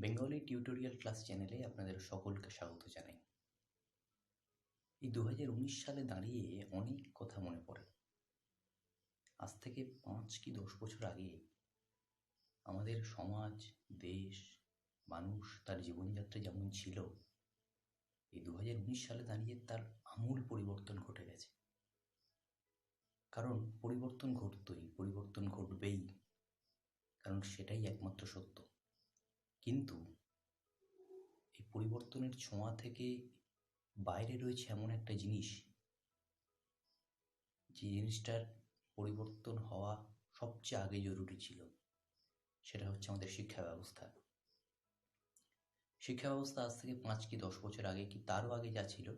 Bengali tutorial class চ্যানেলে আপনাদের সকলকে স্বাগত জানাই। এই 2019 সালে দাঁড়িয়ে অনেক কথা মনে পড়ে। আজ থেকে 5 কি 10 বছর আগে আমাদের সমাজ, দেশ, মানুষ তার জীবনযাত্রা যেমন ছিল, এই 2019 সালে দাঁড়িয়ে তার আমূল পরিবর্তন ঘটে গেছে। কারণ পরিবর্তন পরিবর্তন ঘটবেই, কারণ সেটাই একমাত্র সত্য। কিন্তু এই পরিবর্তনের ছোঁয়া থেকে বাইরে রয়েছে এমন একটা জিনিস, যে জিনিসটার পরিবর্তন হওয়া সবচেয়ে আগে জরুরি ছিল। সেটা হচ্ছে আমাদের শিক্ষা ব্যবস্থা। শিক্ষা ব্যবস্থা আজ থেকে 5 কি 10 বছর আগে কি তারও আগে যা ছিল,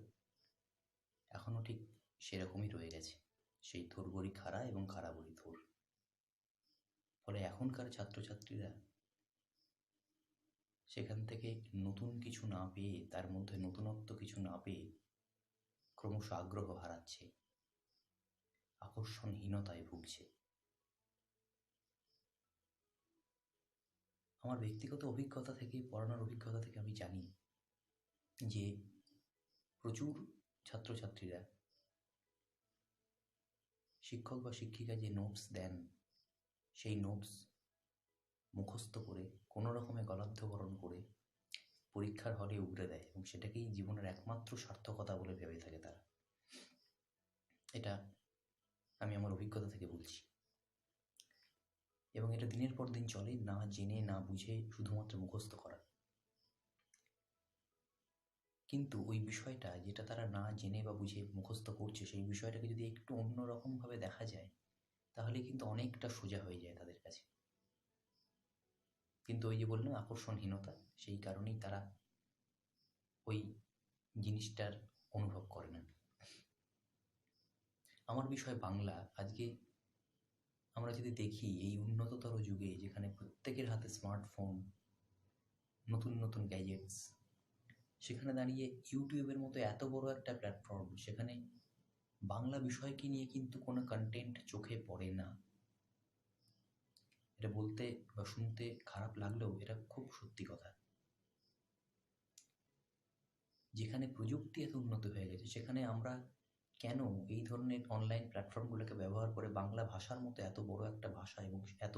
এখনও ঠিক সেরকমই রয়ে গেছে। সেই থোর বড়ি খাড়া এবং খাড়া বড়ি থোর। ফলে এখনকার ছাত্রছাত্রীরা সেখান থেকে নতুন কিছু না পেয়ে, তার মধ্যে নতুনত্ব কিছু না পেয়ে ক্রমশ আগ্রহ হারাচ্ছে, আকর্ষণহীনতায় ভুগছে। আমার ব্যক্তিগত অভিজ্ঞতা থেকে, পড়ানোর অভিজ্ঞতা থেকে আমি জানি যে প্রচুর ছাত্রছাত্রীরা শিক্ষক বা শিক্ষিকা যে নোটস দেন, সেই নোটস মুখস্থ করে কোনো রকমে গলাধ্যকরণ করে পরীক্ষার হলে উগরে দেয় এবং সেটাকেই জীবনের একমাত্র সার্থকতা বলে ভেবে থাকে তারা। এটা আমি আমার অভিজ্ঞতা থেকে বলছি। এবং এটা দিনের পর দিন চলে, না জেনে না বুঝে শুধুমাত্র মুখস্থ করা। কিন্তু ওই বিষয়টা যেটা তারা না জেনে বা বুঝে মুখস্থ করছে, সেই বিষয়টাকে যদি একটু অন্যরকমভাবে দেখা যায়, তাহলে কিন্তু অনেকটা সোজা হয়ে যায় তাদের কাছে। কিন্তু ওই যে বললাম, আকর্ষণহীনতা, সেই কারণেই তারা ওই জিনিসটার অনুভব করে না। আমার বিষয় বাংলা। আজকে আমরা যদি দেখি, এই উন্নততর যুগে যেখানে প্রত্যেকের হাতে স্মার্টফোন, নতুন নতুন গ্যাজেটস, সেখানে দাঁড়িয়ে ইউটিউবের মতো এত বড় একটা প্ল্যাটফর্ম, সেখানে বাংলা বিষয়কে নিয়ে কিন্তু কোনো কন্টেন্ট চোখে পড়ে না। এটা বলতে বা শুনতে খারাপ লাগলেও এটা খুব সত্যি কথা। যেখানে প্রযুক্তি এত উন্নত হয়ে গেছে, সেখানে আমরা কেন এই ধরনের অনলাইন প্ল্যাটফর্মগুলোকে ব্যবহার করে বাংলা ভাষার মতো এত বড় একটা ভাষা এবং এত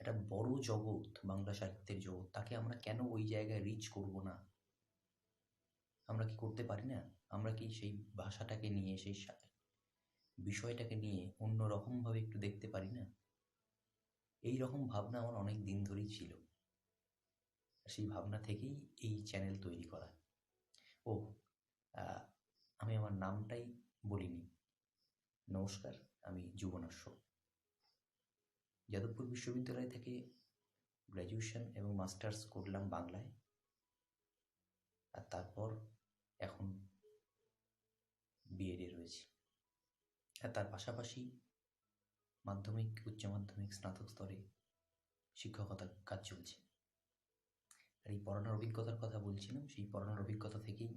একটা বড় জগৎ, বাংলা সাহিত্যের জগৎ, তাকে আমরা কেন ওই জায়গায় রিচ করব না? আমরা কি করতে পারি না? আমরা কি সেই ভাষাটাকে নিয়ে, সেই বিষয়টাকে নিয়ে অন্য রকমভাবে একটু দেখতে পারি না? এই রকম ভাবনা আমার অনেক দিন ধরেই ছিল। সেই ভাবনা থেকেই এই চ্যানেল তৈরি করা। আমি আমার নামটাই বলিনি। নমস্কার, আমি যুবনাশ্য। যাদবপুর বিশ্ববিদ্যালয় থেকে গ্র্যাজুয়েশন এবং মাস্টার্স করলাম বাংলায়। আর তারপর এখন বিএডে রয়েছি। আর তার পাশাপাশি মাধ্যমিক, উচ্চ মাধ্যমিক, স্নাতক স্তরে শিক্ষকতার কাজ চলছে। আর এই পড়ানোর অভিজ্ঞতার কথা বলছিলাম, সেই পড়ানোর অভিজ্ঞতা থেকেই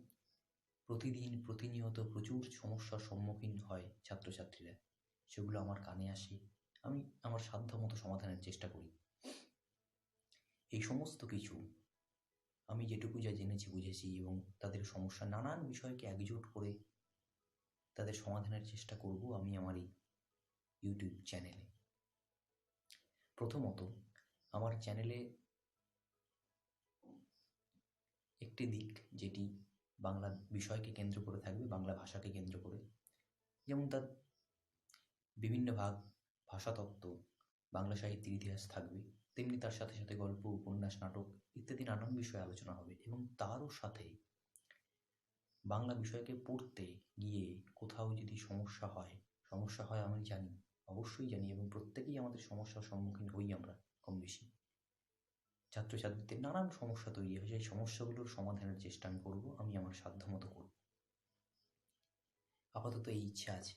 প্রতিনিয়ত প্রচুর সমস্যার সম্মুখীন হয় ছাত্রছাত্রীরা। সেগুলো আমার কানে আসে, আমি আমার সাধ্যমতো সমাধানের চেষ্টা করি। এই সমস্ত কিছু আমি যেটুকু যা জেনেছি, বুঝেছি এবং তাদের সমস্যা, নানান বিষয়কে একজোট করে তাদের সমাধানের চেষ্টা করব আমি আমার এই ইউটিউব চ্যানেলে। প্রথমত, আমার চ্যানেলে একটি দিক যেটি বাংলা বিষয়কে কেন্দ্র করে থাকবে, বাংলা ভাষাকে কেন্দ্র করে, যেমন তার বিভিন্ন ভাগ, ভাষাতত্ত্ব, বাংলা সাহিত্যের ইতিহাস থাকবে, তেমনি তার সাথে সাথে গল্প, উপন্যাস, নাটক ইত্যাদি নানান বিষয়ে আলোচনা হবে। এবং তারও সাথে বাংলা বিষয়কে পড়তে গিয়ে কোথাও যদি সমস্যা হয় আমি জানি, অবশ্যই জানি, এবং প্রত্যেকেই আমাদের সমস্যার সম্মুখীন হই আমরা কম বেশি। ছাত্রছাত্রীদের নানান সমস্যা তৈরি হয়, সেই সমস্যাগুলোর সমাধানের চেষ্টা আমি করব, আমি আমার সাধ্যমতো করব। আপাতত এই ইচ্ছা আছে।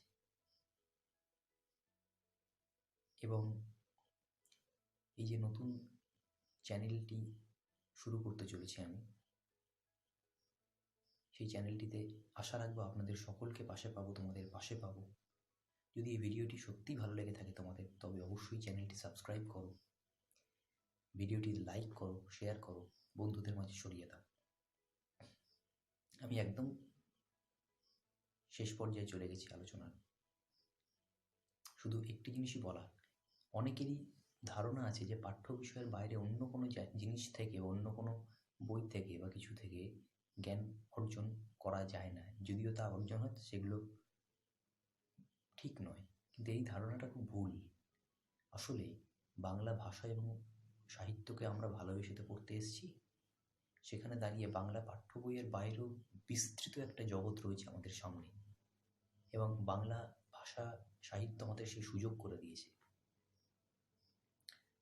এবং এই যে নতুন চ্যানেলটি শুরু করতে চলেছি আমি, সেই চ্যানেলটিতে আশা রাখবো আপনাদের সকলকে পাশে পাবো, তোমাদের পাশে পাবো। যদি এই ভিডিওটি সত্যিই ভালো লেগে থাকে তোমাদের, তবে অবশ্যই চ্যানেলটি সাবস্ক্রাইব করো, ভিডিওটি লাইক করো, শেয়ার করো, বন্ধুদের মাঝে ছড়িয়ে দাও। আমি একদম শেষ পর্যায়ে চলে গেছি আলোচনার। শুধু একটি জিনিসই বলা, অনেকেরই ধারণা আছে যে পাঠ্য বিষয়ের বাইরে অন্য কোনো জিনিস থেকে, অন্য কোনো বই থেকে বা কিছু থেকে জ্ঞান অর্জন করা যায় না। যদিও তা অর্জন হয়, সেগুলো ঠিক নয়, কিন্তু এই ধারণাটা খুব ভুল। আসলে বাংলা ভাষা এবং সাহিত্যকে আমরা ভালোবেসে তো পড়তে এসেছি। সেখানে দাঁড়িয়ে বাংলা পাঠ্য বইয়ের বাইরেও বিস্তৃত একটা জগৎ রয়েছে আমাদের সামনে, এবং বাংলা ভাষা সাহিত্য আমাদের সেই সুযোগ করে দিয়েছে।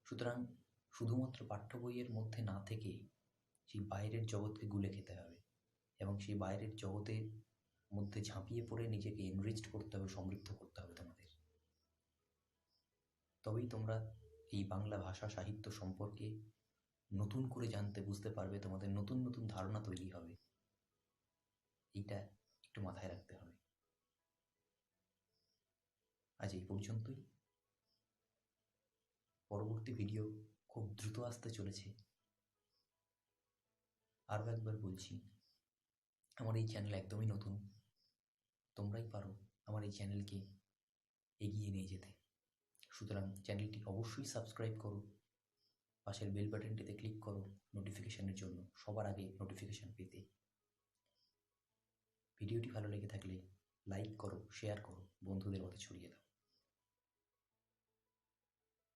সুতরাং শুধুমাত্র পাঠ্য বইয়ের মধ্যে না থেকে সেই বাইরের জগৎকে গুলে খেতে হবে, এবং সেই বাইরের জগতের মধ্যে ঝাঁপিয়ে পড়ে নিজেকে এনরিচড করতে হবে, সমৃদ্ধ করতে হবে তোমাদের। তবেই তোমরা এই বাংলা ভাষা সাহিত্য সম্পর্কে নতুন করে জানতে, বুঝতে পারবে, তোমাদের নতুন নতুন ধারণা তৈরি হবে। এইটা একটু মাথায় রাখতে হবে। আজ এই পর্যন্তই। পরবর্তী ভিডিও খুব দ্রুত আসতে চলেছে। আরও একবার বলছি, আমার এই চ্যানেল একদমই নতুন। তোমরাই পারো আমার এই চ্যানেলকে এগিয়ে নিয়ে যেতে। সুতরাং চ্যানেলটি অবশ্যই সাবস্ক্রাইব করো, পাশের বেল বাটনটিতে ক্লিক করো নোটিফিকেশনের জন্য, সবার আগে নোটিফিকেশন পেতে। ভিডিওটি ভালো লেগে থাকলে লাইক করো, শেয়ার করো, বন্ধুদের মধ্যে ছড়িয়ে দাও।